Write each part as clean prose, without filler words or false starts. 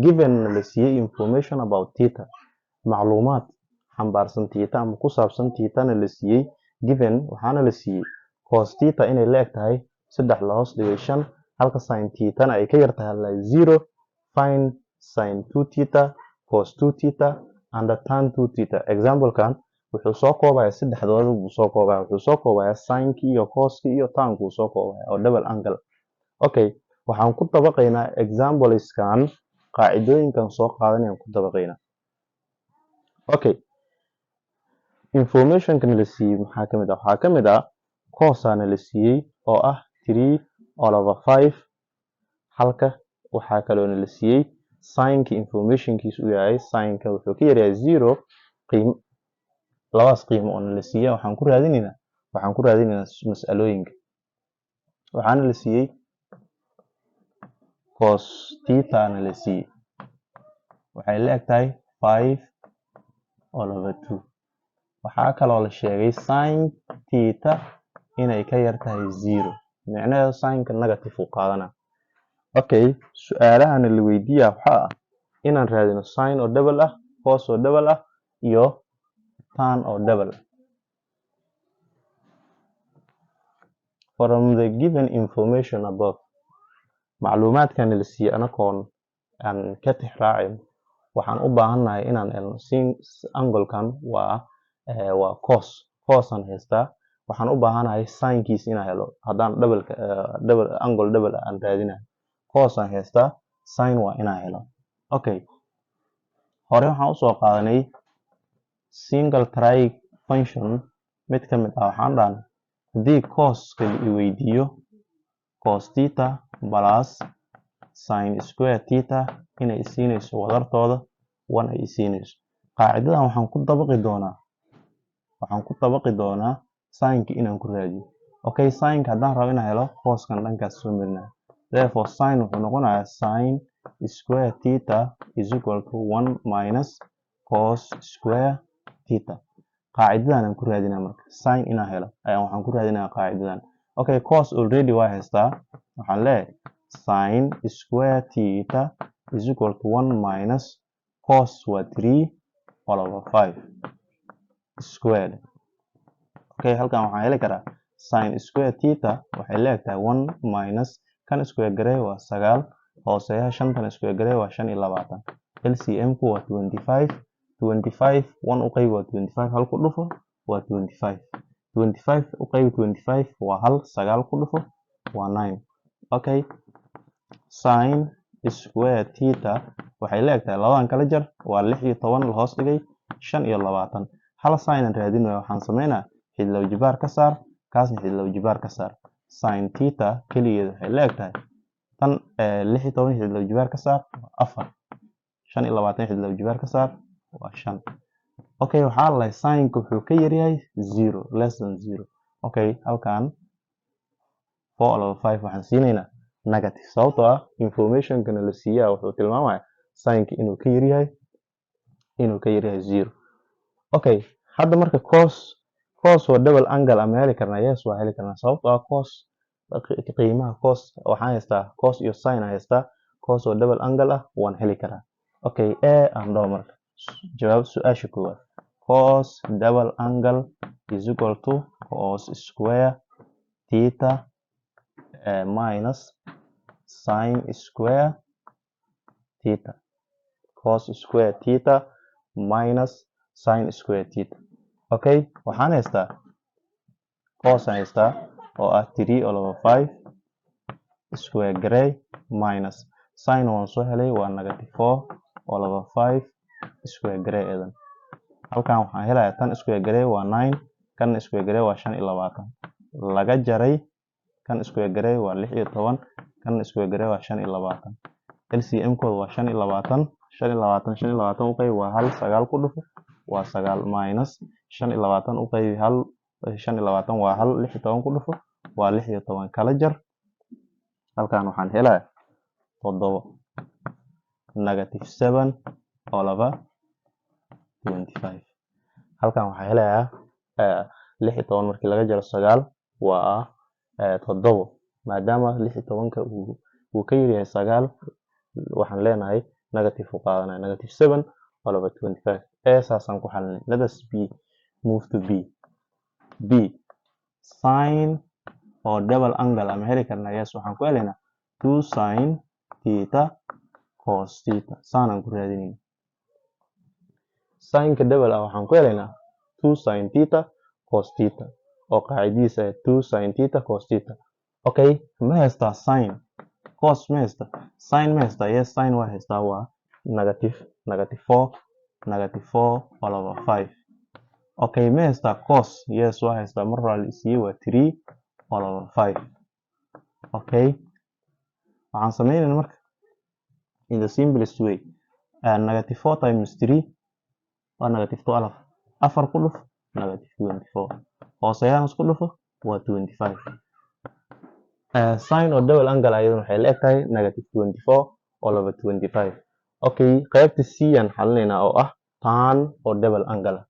given la siiyey information about theta macluumaad xambaarsan theta ama ku saabsan theta-na la siiyey given waxaana la siiyey cos theta inay la eg tahay 3 la hoos dhigay 5 halka sin theta-na ay ka yar tahay 0 find sin 2 theta cos 2 theta and tan 2 theta example-kan wuxuu soo koobaya saddexdooda buu soo koobaya wuxuu soo koobaya sin-kii iyo cos-kii iyo tan-kuu soo koobaya oo double angle okay waxaan ku dabaqaynaa exampleskan qaacidooyinkan soo qaadanayaan ku dabaqaynaa okay information-kan la siiyey maxaa kamid ah waxaa kamid ah cos-ana la siiyey oo ah 3/5 halka waxaa kaloona la siiyey sin-ka information-kiisu uu yahay sin-ka wuxuu ka yaryahay 0 qiimo labadaas qiimo oo la siiyey waxaan ku raadinaynaa mas'alooyinka waxaana la siiyey cos theta-na la siiyey waxay la eg tahay 5/2 waxaa kaloo la sheegay sin theta inay ka yar tahay 0 micnaheedu sin-ka negative uu qaadanaa okay su'aalahana la weydiiyaa waxaa ah inaan raadino sin oo double ah cos oo double ah iyo tan oo double ah from the given information above macluumaadkan la siiyey anagoon aan ka tixraacin waxaan u baahannahay inaan helno sin angle-kan waa cos aan haystaa waxaan u baahanahay sin-kiis inaan helo haddaan angle double aan raadinayo cos aan haystaa sin waa inaan helo okay hore waxaan usoo qaadanay single triad function mid ka mid ah waxaan dhahnay haddii cos-ka la weydiiyo cos theta plus sin square theta inay siinayso wadartooda 1 ay siinayso qaacidadan waxaan ku dabaqi doonaa sin-ka inaan ku raadiyo okay sin-ka haddaan rabo inaan helo cos-kan dhankaas soo marinayo therefore sin wuxuu noqonayaa sin square theta is equal to 1 minus cos square theta qaacidadan aan ku raadinaa marka sin inaan helo ayaan waxaan ku raadinayaa qaacidadan okay cos already waa haystaa waxaan leeyahay sin square theta is equal to 1 minus cos waa 3/5 squared okay halkan waxaan heli karaa sin square theta waxay la eg tahay 1 minus kan square garee waa 9 hooseeyaha 5 square garee waa 25 LCM-ku waa 25 1 u qayb waa 25 hal ku dhufo waa 25 25 u qayb 25 waa hal 9 ku dhufo waa 9 okay sin square theta waxay la eg tahay labadan kala jar waa 16 la hoos dhigay 25 hal sin aan raadinayo waxaan sameynaa xidlow jibaar ka saar kaasna xidlow jibaar ka saar sin theta keligeeda waxay la eg tahay tan 16 xidlow jibaar ka saar 4 25 xidlow jibaar ka saar waa 5 okay waxaa la sin-ka wuxuu ka yaryahay 0 less than 0 okay halkan 4/5 waxaan siinaynaa negative sababtoo ah information-kana la siiyaa wuxuu tilmaamayaa sin-ka inuu ka yaryahay 0 okay hadda marka cos waa double angle ama heli karnaa yes waa heli karnaa sababtoo ah cos qiimaha cos waxaan haystaa cos iyo sin aan haystaa cos oo double angle ah waan heli karaa okay aan dhaho marka jawaab su-aasha koowaad cos double angle is equal to cos square theta minus sin square theta cos square theta minus sin square theta okay waxaan haystaa cos aan haystaa oo ah 3/5 square gray minus sin waan soo helay waa negative 4/5 square gray edan halkan waxaan helayaa tan square gray waa 9 kan square gray waa 25 laga jaray kan square gray waa 16 kan square gray waa 25 LCM-kooda waa 25 u qayb waa hal 9 ku dhufo waa 9 minus 25 u qayb hal 25 waa hal 16 ku dhufo waa 16 kala jar halkan waxaan helayaa 7 negative 7/25 halkan waxaan helayaa 16 markii laga jaro 9 waa 7 maadaama 16ka uu ka yaryahay 9 waxaan leenahay negative u qaadanaya negative 7 all over 25 a saasaan ku xalinay. Let us move to b sin oo double angle ama heli karnaa yes waxaan ku helaynaa 2 sin theta cos theta saanaan ku raadinayna sinka double waxaan ku helaynaa 2 sin theta cos theta oo qaacidadiisa 2 sin theta cos theta. Okay, ma haystaa sin cos ma haystaa sin ma haystaa yes sin waa haystaa waa negative 4 all over 5. Okay, ma haystaa cos yes waa haystaa mar hore la isiiyey waa 3 all over 5. Okay, waxaan sameynaynaa marka in the simplest way negative 4 times 3 waa negative 12 4 ku dhuf negative 24 hooseeyaan isku dhufo waa 25. Sin oo double angle ayadana waxay la egtahay negative 24 all over 25. Okay, qaybta c aan xalinaynaa oo ah tan oo double angle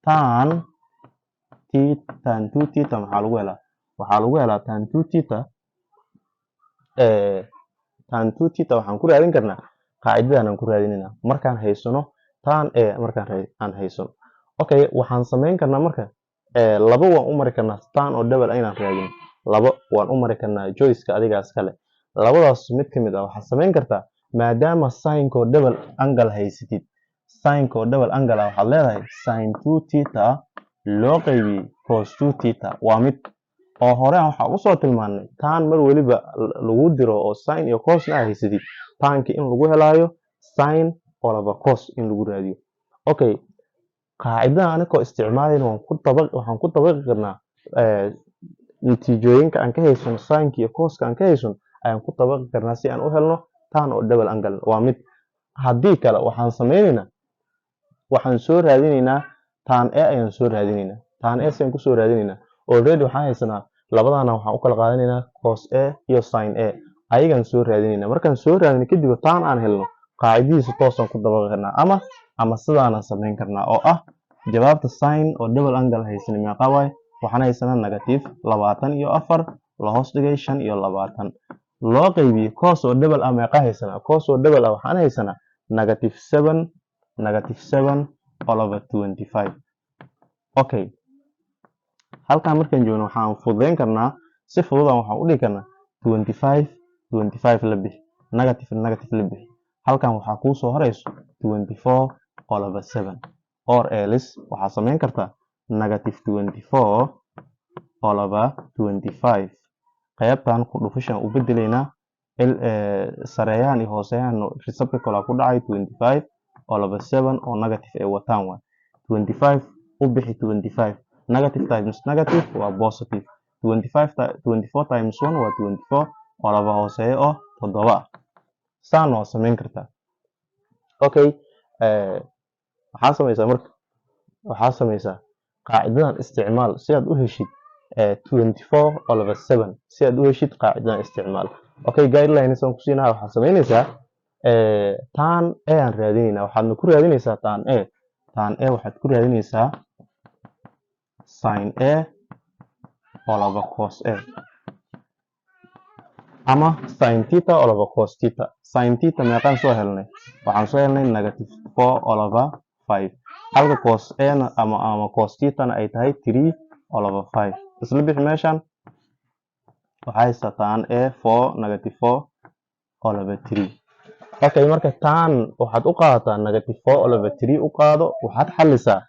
tan 2 theta maxaa lagu helaa waxaa lagu helaa tan 2 theta waxaan ku raadin karnaa qaacidadan aan ku raadinaynaa markaan haysano tan markaan aan haysano. Okay, waxaan sameyn karnaa marka laba waan u mari karnaa tan oo double inaan raadino laba waan u mari karnaa choice-ka adigaas kale labadaas mid ka mid ah waxaad sameyn kartaa maadaama sinka oo double angle haysatid sinka oo double angle waxaad leedahay sin 2 theta loo qaybiyey cos 2 theta waa mid oo hore waxaan usoo tilmaanay tan mar waliba lagu diro oo sin iyo cos na haysatid tanki in lagu helaayo sin all over cos in lagu raadiyo. Okay, qaacidada anigoo isticmaalayna waxaan ku dabaqi karnaa natiijooyinka aan ka haysano sinka iyo coska aan ka haysano ayaan ku dabaqi karnaa si aan u helno tan oo double angle waa mid. Haddii kale waxaan sameynaynaa waxaan soo raadinaynaa tan a ayaan soo raadinaynaa tan a ayaan ku soo raadinaynaa already waxaan haysanaa labadana waxaan u kala qaadanaynaa cos a iyo sin a ayagaan soo raadinaynaa markaan soo raadino kadib tan aan helno qaacidadiisa toosaan ku dabaqi karnaa ama sidaanaan sameyn karnaa oo ah jawaabta sin oo double angle haysana meeqa waay waxaan haysanaa negative 24 la hoos dhigay 25 loo qaybiyey cos oo double ah meeqa haysanaa cos oo double ah waxaan haysanaa negative 7 all over 25. Okay, halkaan markaan joogno waxaan fududeyn karnaa si fududaan waxaan u dhigi karnaa 25 la bixi negative la bixi halkaan waxaa kuu soo horeyso 24 all over 7 or else waxaa sameyn kartaa negative 24 all over 25 qaybtan ku dhufashaan u bedelaynaa sareeyaan iyo hooseeyaan reciprocal ku dhacay 25 all over 7 oo negative ay wataan waa 25 u bixi 25 negative times negative waa positive 24 times 1 waa 24 all over hooseeyo oo 7 saan oo sameyn kartaa. Okay, waxaa sameysaa marka qaacidadan isticmaal si aad u heshid 24 all over 7 si aad u heshid qaacidadan isticmaal. Okay, guidelines aan ku siinahay waxaa sameynaysaa tan a aan raadinaynaa waxaadna ku raadinaysaa tan a waxaad ku raadinaysaa sin a all over cos a ama sin theta all over cos theta. Sin theta meeqaan soo helnay waxaan soo helnay negative 4 all over 5 halka cos a ama cos theta ay tahay 3 all over 5 isla bixi meeshaan waxaa haysataan a 4 negative 4 all over 3. Okay, marka tan waxaad u qaadataa negative 4 all over 3 u qaado waxaad xalisaa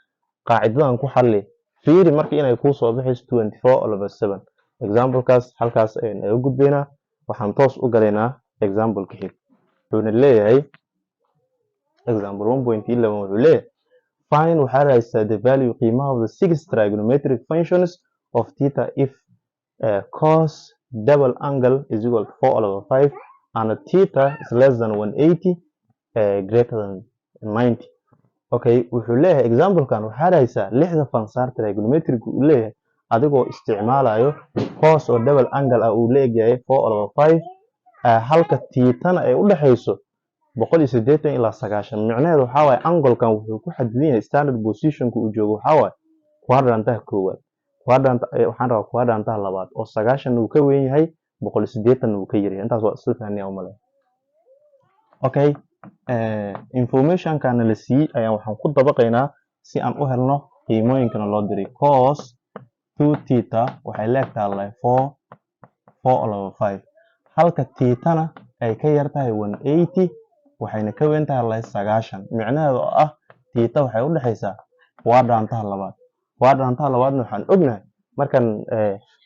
qaacidadan ku xali fiiri marka inay kuu soo bixiso 24 all over 7 example-kaas halkaas ayaan uga gudbaynaa waxaan toos u galaynaa example ka xig wuxuuna leeyahay example 1.11 wuxuu leeyahay find waxaa raadsaa the value qiimaha of the six trigonometric functions of theta if cos double angle is equal to 4 all over 5 and theta is less than 180 greater than 90. Okay, wuxuu leeyahay example-kan waxaa raadsaa lixda fansaar trigonometric uu leeyahay adigoo isticmaalayo cos oo double angle ah uu leeyahay 4 all over 5 halka theta-na ay u dhaxayso 180 ilaa 90 micnaheedu waxaa waaye angle-kan wuxuu ku xadidan yahay standard position-ka uu joogo waxaa waaye quadrant-ka koowaad waxaan rabaa quadrant-ka labaad oo 90 uu ka weyn yahay 180 uu ka yar yahay intaas waa isla fahnay umaleeyo. Okay, information kana la siiyey ayaan waxaan ku dabaqaynaa si aan u helno qiimooyinkana loo diray. Cos 2 theta waxay leegtahay 4/5 halka theta-na ay ka yar tahay 180 waxayna ka weyn tahay 90. micnaheedu oo ah theta waxay u dhaxaysaa quadrant-ka labaad. quadrant-ka labaadna waxaan ognahay markan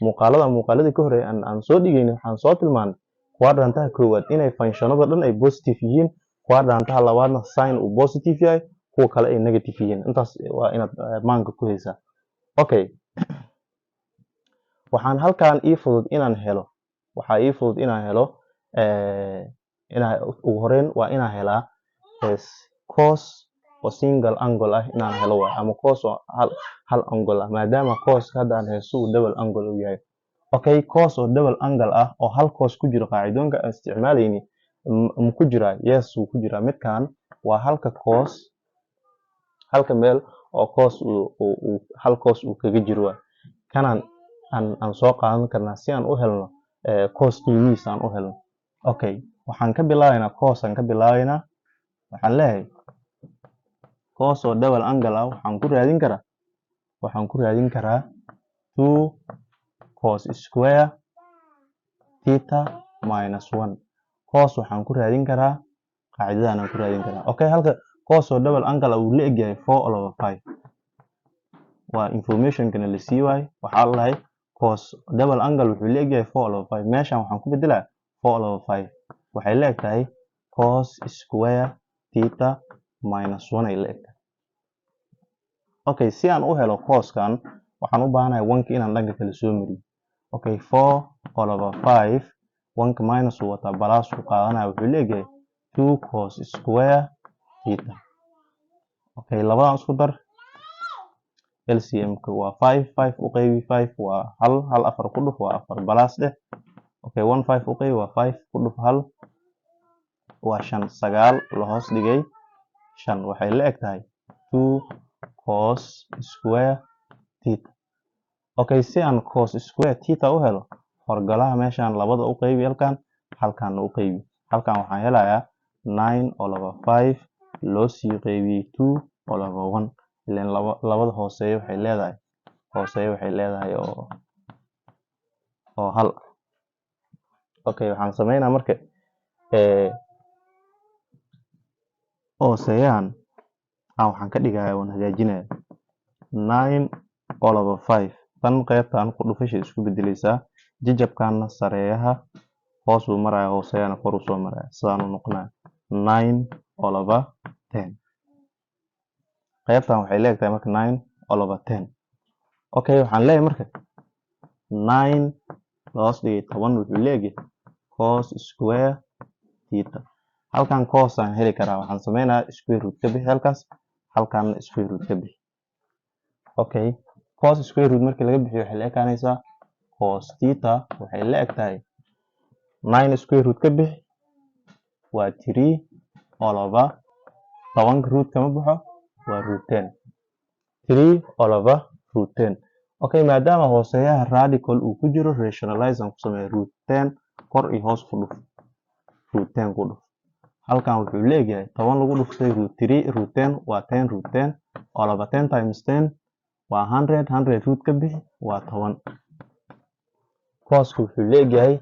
muuqaaladii ka horeeyay aan soo dhigaynay waxaan soo tilmaanay quadrant-ka koowaad inay functionada dhan ay positive yihiin, quadrant-ka labaadna sin uu positive yahay, kuwa kale ay negative yihiin. intaas waa inaad maanka ku haysaa. Okay, waxaan halkan ii fudud inaan helo ugu horeyn waa inaan helaa cos oo single angle ah inaan helo waay, ama cos oo hal angle ah maadaama cos hadda aan haysto uu double angle uu yahay. Okay, cos oo double angle ah oo hal cos ku jiro qaacidoonka aan isticmaalayni ma ku jiraa? Yes wuu ku jiraa. midkan waa halka meel oo cos hal cos uu kaga jiro waay. kanaan aan soo qaadan karnaa si aan u helno cos qiimihiisa aan u helno. Okay, waxaan ka bilaabaynaa cos aan ka bilaabaynaa. waxaan leeyahay cos oo double angle ah waxaan ku raadin karaa 2 cos square theta minus 1. cos waxaan ku raadin karaa qaacidadan aan ku raadin karaa. Okay, halka cos oo double angle ah uu la egyahay 4/5 waa information kana la sii waay. waxaa la dhahay cos double angle wuxuu la egyahay 4/5. meeshan waxaan ku bedelaa 4/5 waxay la egtahay cos square theta minus 1 ay la egtahay. Okay, si aan u helo coskan waxaan u baahanahay 1ka inaan dhanka kale soo mariyo. Okay, 4/5 1ka minus uu wataa plus uu qaadanaya wuxuu la egyahay 2 cos square theta. Okay, labadan isku dar LCM-ka waa 5 u qaybi 5 waa 1 4 ku dhuf waa 4 plus dheh. Okay, 1 5 u qaybi waa 5 ku dhuf 1 waa 5 9 la hoos dhigay 5 waxay la egtahay 2 cos square theta. Okay, si aan cos square theta u helo horgalaha meeshan labada u qaybi halkan u qaybi. halkan waxaan helayaa 9/5 loo sii qaybiyey 2/1 ileen labada hooseeyo waxay leedahay oo hal. Okay, waxaan sameynaa marka hooseeyahan waxaan ka dhigayaa waan hagaajinayaa 9/5 tan qaybtan ku dhufashay isku bedelaysaa. jajabkaana sareeyaha hoos uu maraya hooseeyana kor u soo maraya sidaan u noqonaya 9/10. qaybtan waxay leegtahay marka 9/10. Okay, waxaan leeyahay marka 9 la hoos dhigay 10 wuxuu leeyahay cos square theta. halkan cos aan heli karaa waxaan sameynayaa square root ka bixi halkan square root ka bixi. Okay, cos square root markii laga bixiyo waxay la ekaanaysaa cos theta waxay la egtahay 9 square root ka bixi waa 3/10 root kama baxo waa root 10 3/10. Okay, maadaama hooseeyaha radical uu ku jiro rationalize aan ku sameeyo root 10 kor iyo hoos ku dhuf root 10 ku dhuf. halkan wuxuu leeyahay 10 lagu dhuftay root 3 root 10 waa 10 root 10 10 times 10 waa 100 root ka bixi waa 10. cosku wuxuu leeyahay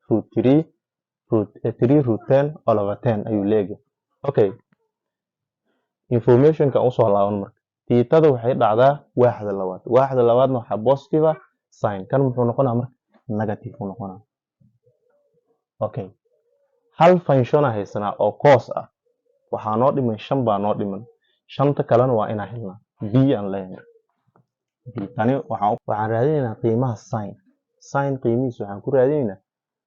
root 3 root 10/10 ayuu leeyahay. Okay, informationka u soo laaban marka theta waxay dhacdaa waaxda labaadna waxaa positive ah sin kan muxuu noqonaa marka negative u noqonaa. Okay, hal function haysanaa oo cos ah waxaa noo dhiman 5 baa noo dhiman 5ta kalena waa inaan helnaa b aan leeyahay. tani waxaan raadinaynaa qiimaha sin qiimihiisa waxaan ku raadinaynaa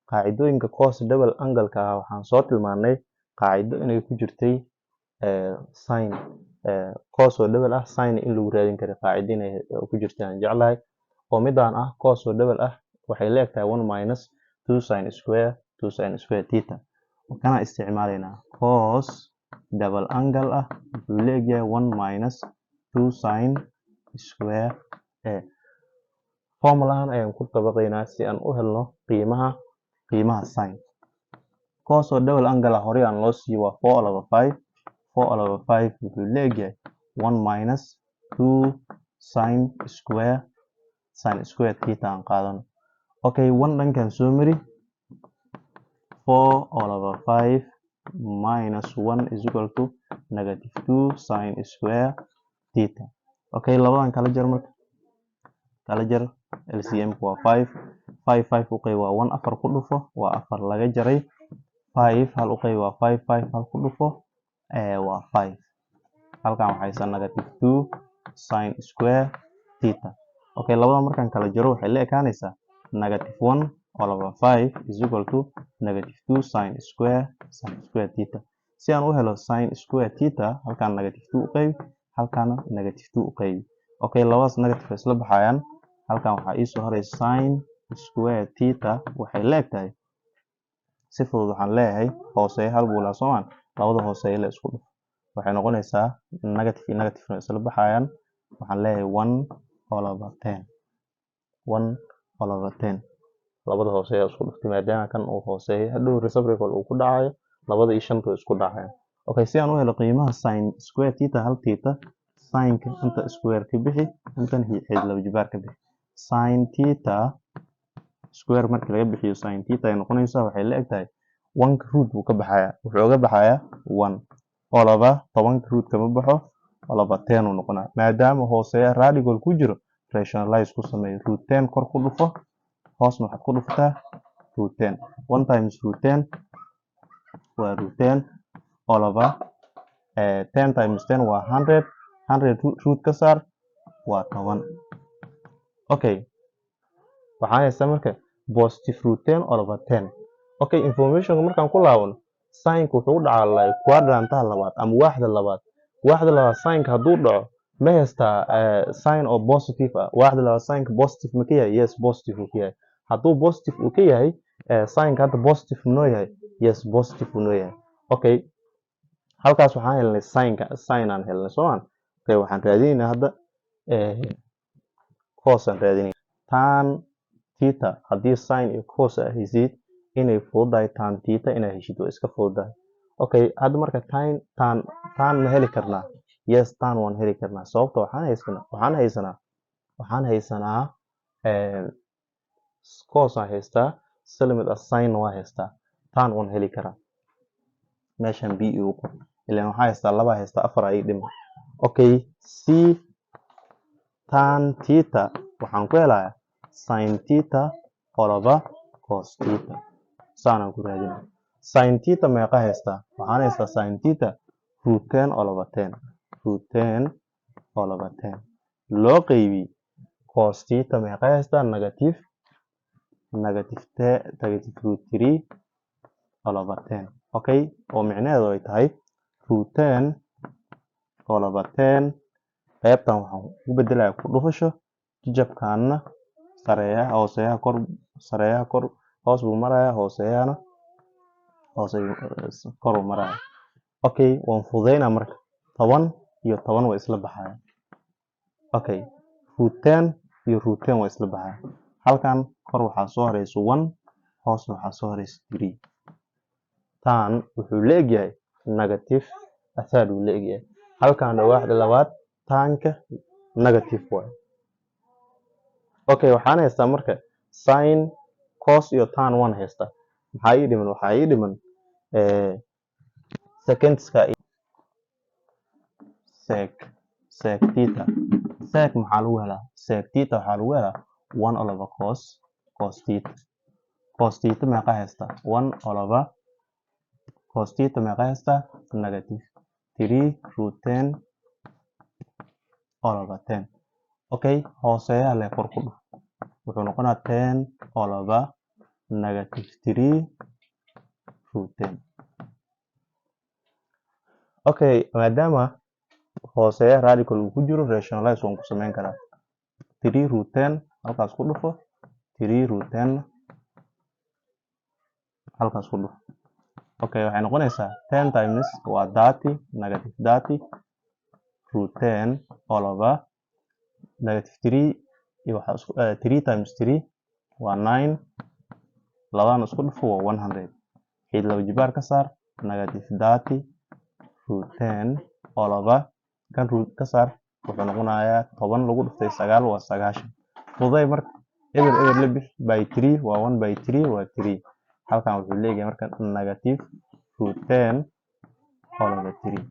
qaacidooyinka cos double angle-ka ah. waxaan soo tilmaanay qaacido inay ku jirtay sin cos oo double ah sin in lagu raadin karo qaacido inay ku jirtay aan jeclahay oo midaan ah cos oo double ah waxay leegtahay 1 minus 2 sin square theta. kana isticmaalaynaa cos double angle ah wuxuu leeyahay 1 minus 2 sin square formulahan ayaan ku dabaqaynaa si aan u helno qiimaha sin. cos oo double angle hore aan loo sii waa 4 over 5 4 over 5 wuxuu leeyahay 1 minus 2 sin square theta aan qaadano. Okay, 1 dhankan soo mari 4 over 5 minus 1 is equal to negative 2 sin square theta. Okay, labadan kala jar marka kala jar LCM waa 5 5 u qayb waa 1 4 ku dhufo waa 4 laga jaray 5 hal u qayb waa 5 5 hal ku dhufo waa 5 halkan waxay haysaa negative 2 sin square theta. Okay, labadan markaan kala jaro waxay la ekaanaysaa negative 1 over 5 is equal to negative 2 sin square theta. Si aan u helo sin square theta halkan negative 2 u qayb halkan negative 2 u qayb. Okay, labadaas negative isla baxayaan halkan waxaa ii soo haray sin square theta waxay leegtahay si fudud waxaan leeyahay hooseeya hal buu la soomaan labada hooseeya la isku dhufo waxay noqonaysaa negative iyo negative isla baxayaan waxaan leeyahay 1 over 10 1 over 10 labada hooseeya isku dhuftay maadaama kan uu hooseeya hadhow reciprocal uu ku dhacayo labada iyo shanta isku dhacayaan. Okay, si aan u helo qiimaha sin square theta hal theta sinka inta square ka bixi intan xid laba jibaar ka bixi sin theta square markii laga bixiyo sin theta ay noqonaysaa waxay la egtahay 1 root buu ka baxayaa wuxuu uga baxayaa 1 oo laba 10 root kama baxo oo laba 10 uu noqonaa maadaama hooseeya radical ku jiro rationalize ku sameeyo root 10 kor ku dhufo hoosna waxaad ku dhuftaa root 10 1 times root 10 waa root 10 oo laba 10 times 10 waa 100 root ka saar waa 10. Okay, waxaan haysaa marka positive root 10 over 10. Okay, information markaan ku laabano sinka wuxuu u dhacaa quadrant-ta labaad ama waaxda labaad sinka hadduu dhaco ma haystaa sin oo positive ah waaxda labaad sinka positive ma ka yahay yes positive uu ka yahay hadduu positive uu ka yahay sinka hadda positive noo yahay yes positive uu noo yahay. Okay, halkaas waxaan helnay sin aan helnay soomaan. Okay, waxaan raadinaynaa hadda cos aan raadinaynaa tan theta haddii sin iyo cos ah heshid inay fududahay tan theta inay heshid waa iska fududahay. Okay, hadda marka tan ma heli karnaa yes tan waan heli karnaa sababta waxaan haysanaa cos aan haystaa salimid sin waa haystaa tan waan heli karaa meeshan b ugu qor ilaan waxaa haystaa laba haystaa afar ay dhima. Okay, c tan theta waxaan ku helayaa sin theta over cos theta saanaan ku raadinaa sin theta meeqa haystaa waxaan haystaa sin theta root 10 over 10 root 10 over 10 loo qaybi cos theta meeqa haystaa negative root 3 over 10. Okay, oo micnaheedu ay tahay root 10 over 10 qaybtan waxaan u bedelayaa ku dhufasho jajabkaana sareeyaha hooseeyaha kor hoos buu marayaa hooseeyahana kor uu marayaa. Okay, waan fududeynaa marka 10 iyo 10 way isla baxayaan. Okay, root 10 iyo root 10 way isla baxayaan halkan kor waxaa soo haraysa 1 hoosna waxaa soo haraysa 3 tan wuxuu leeyahay negative asaad uu leeyahay halkan waaxda labaad tanka negative way. Okay, waxaan haystaa marka sin cos iyo tan 1 haystaa maxaa ii dhiman secantska sec theta sec maxaa lagu helaa sec theta waxaa lagu helaa 1 over cos theta meeqa haystaa 1 over cos theta meeqa haystaa negative 3 root 10 over 10. Okay, hooseeyaha le kor ku dhuf wuxuu noqonaa 10 over negative 3 root 10. Okay, maadaama hooseeyaha radical uu ku jiro rationalize waan ku samayn karaa 3 root 10 halkaas ku dhufo 3 root 10 halkaas ku dhufo. Okay, waxay noqonaysaa 10 times waa 30 negative 30 root 10 over negative 3 iyo waxa 3 times 3 waa 9 labadana isku dhufo waa 100 8 laba jibaar ka saar negative 30 root 10 oo laba kan root ka saar wuxuu noqonayaa 10 lagu dhuftay 9 waa 90 fuday marka eber la bix by 3 waa 1 by 3 waa 3 halkan wuxuu leeyahay marka negative root 10 oo laba 3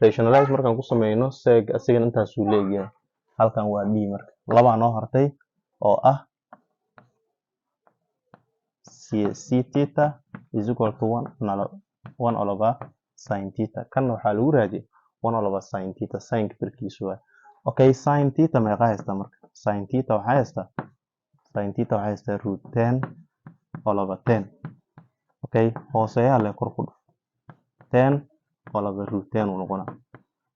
rationalize markaan ku sameyno seg asigana intaas uu leeyahay halkan waa d marka laba noo hartay oo ah c theta is equal to 1 over sin theta kan waxaa lagu raadiyay 1 over sin theta sin barkiisu waa okay sin theta meeqa haysta marka sin theta waxaa haysta root 10 over 10 okay hooseeyaha le kor ku dhuf 10 over root 10 uu noqonaa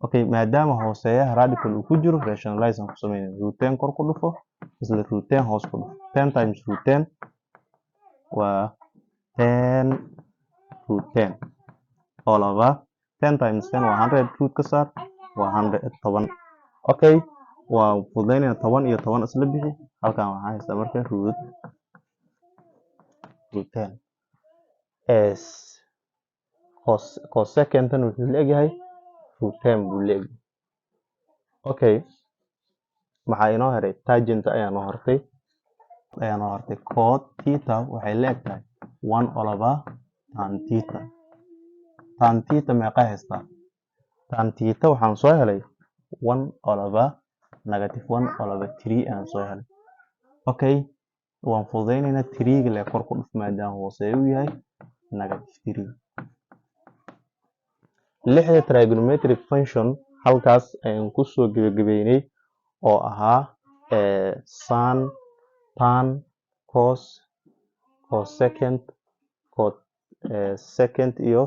okay maadaama hooseeyaha radical uu ku jiro rationalize aan ku sameynaa root 10 kor ku dhufo isla root 10 hoos ku dhuf 10 times root 10 waa 10 root 10 all over 10 times 10 waa 100 root ka saar waa 110 okay waa fudaynayna 10 iyo 10 isla bixi halkan waxaa haysta marka root 10 s cosecant tan wuxuu leeyahay root 10 buu leeyahay okay maxaa inoo haray tangent ayaa noo hartay cot theta waxay leegtahay 1 over tan theta meeqa haysta tan theta waxaan soo helay 1 over negative 1 over 3 aan soo helay okay waan fududeynaynaa 3 ga le kor ku dhuf maadaama hooseeyo uu yahay negative 3 lixda trigonometric function halkaas ayaan kusoo gabagabeynay oo ahaa sin tan cos cosecant secant iyo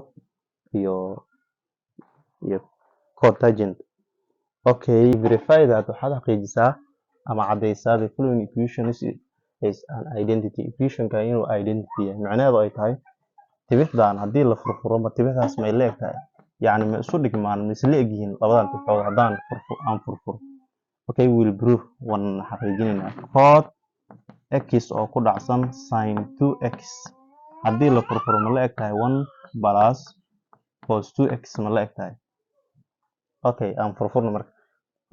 cotangent okay verify that waxaad xaqiijisaa ama cadeysaa the following equation is an identity equationka inuu identity yahay macnaheedu ay tahay tibixdan haddii la furfuro ma tibixdaas may leeg tahay yacni ma isu dhigmaan ma isla egyihiin labadan tibixood haddaan furfuro okay will prove waan xaqiijinaynaa cot x oo ku dhacsan sin 2x haddii la furfuro ma la eg tahay 1 plus cos 2x ma la eg tahay okay aan furfurno marka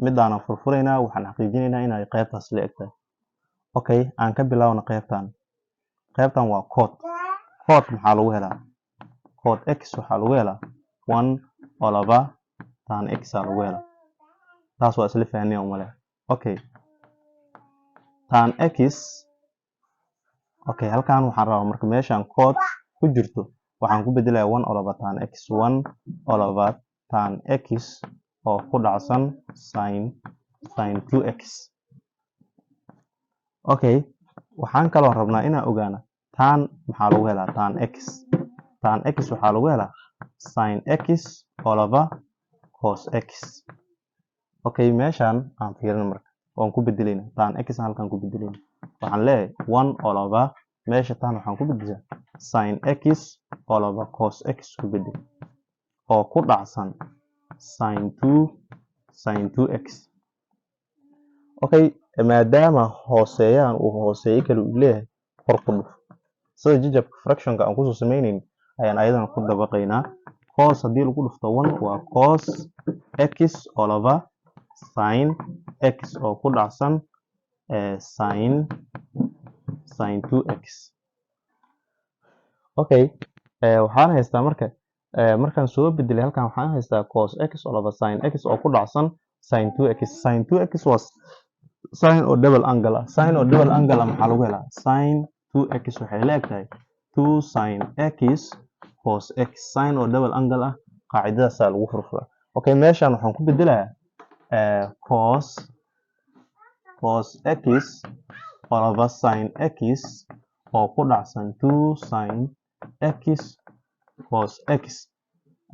midaan aan furfuraynaa waxaan xaqiijinaynaa inay qaybtaas la eg tahay okay aan ka bilaabno qaybtan waa cot maxaa lagu helaa cot x waxaa lagu helaa 1 over tan x aa lagu helaa taas waa isla fahnay umale okay tan x okay halkan waxaan rabaa marka meeshan cot ku jirto waxaan ku bedelayaa 1 over tan x 1 over tan x oo ku dhacsan sin 2x okay waxaan kaloo rabnaa inaan ogaano tan maxaa lagu helaa tan x waxaa lagu helaa sin x over cos x okay meeshan aan fiirino marka waan ku bedelayna tan x halkan ku bedelayna waxaan leeyahay 1 over meesha tan waxaan ku bedelaa sin x over cos x ku bedel oo ku dhacsan sin 2x okay maadaama hooseeyaan uu hooseeyo kale uu leeyahay kor ku dhuf sida jajabka fractionka aan kusoo sameynayn ayaan ayadana ku dabaqaynaa cos haddii lagu dhufto 1 waa cos x over sin x oo ku dhacsan sin 2x okay waxaan haystaa markaan soo bedelay halkan waxaan haystaa cos x over sin x oo ku dhacsan sin 2x waa sin oo double angle ah maxaa lagu helaa sin 2x waxay la eg tahay 2 sin x cos x sin oo double angle ah qaacidadaasaa lagu furfuraa okay meeshan waxaan ku bedelayaa cos x over sin x oo ku dhacsan 2 sin x cos x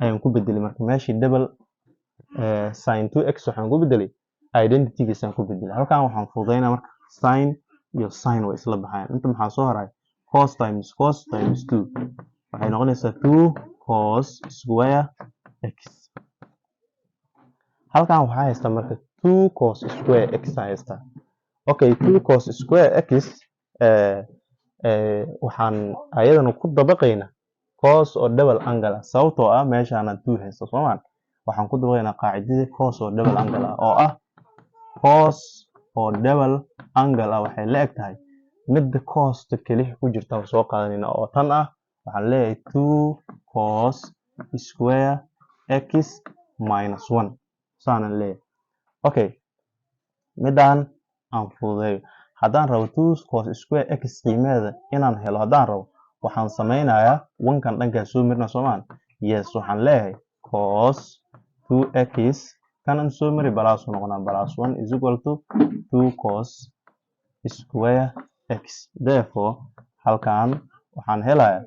ayaan ku bedelay marka meeshii double sin 2x waxaan ku bedelay identitygiisaan ku bedelay halkan waxaan fududeynaa marka sin iyo sin way isla baxayaan inta maxaa soo haray cos times 2 waxay noqonaysaa 2 cos square x halkan waxaa haystaa marka 2 cos square x haystaa okay 2 cos square x waxaan ayadana ku dabaqaynaa cos oo double angle ah sababtoo ah meeshaan 2 haysto soomaan waxaan ku dabaqaynaa qaacidadii cos oo double angle ah oo ah cos oo double angle ah waxay la eg tahay midda costa keliya ku jirta soo qaadanayna oo tan ah waxaan leeyahay 2 cos square x minus 1 saanan leeyahay okay midaan aan fududeeyo haddaan rabo 2 cos square x qiimeeda inaan helo haddaan rabo waxaan sameynayaa 1 kan dhankaas soo marina soomaan yes waxaan leeyahay cos 2x kanan soo mari balaas u noqonaa balaas 1 is equal to 2 cos square x therefore halkan waxaan helayaa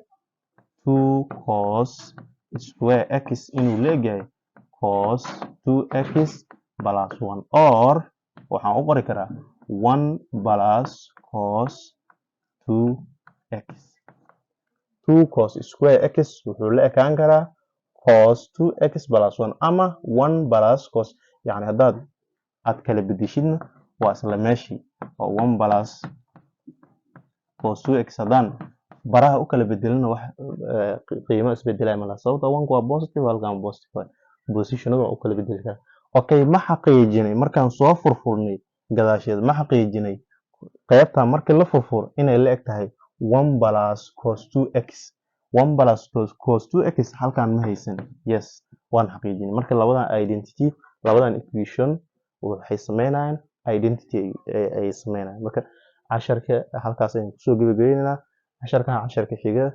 2 cos square x inuu leeyahay cos 2x plus 1 or waxaan u qori karaa 1 plus cos 2x 2 cos square x wuxuu la ekaan karaa cos 2x plus 1 ama 1 plus cos yani haddaad kala bedeshidna waa isla meeshii oo 1 plus cos 2x haddaan baraha u kala bedelina wax qiimo isbedelaya malaha sababta 1 waa positive halkan positive positionada u kala bedeli karaa okay ma xaqiijinay markaan soo furfurnay gadaasheed ma xaqiijinay qaybta markii la furfuro inay la eg tahay 1 plus cos 2x 1 plus cos 2x halkan ma haysan yes waan xaqiijinay marka labadan identity labadan equation waxay sameynayaan identity ay sameynayaan marka casharka halkaas ayaan kusoo gabagabeynaa casharka xiga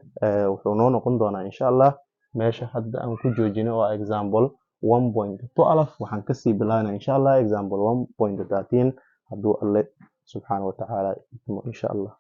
wuxuu noo noqon doonaa insha Allah meesha hadda aan ku joojino oo example 1.12 waxaan kasii bilaabnaa insha Allah example 1.13 hadduu alle subxaanahu wa tacaala insha Allah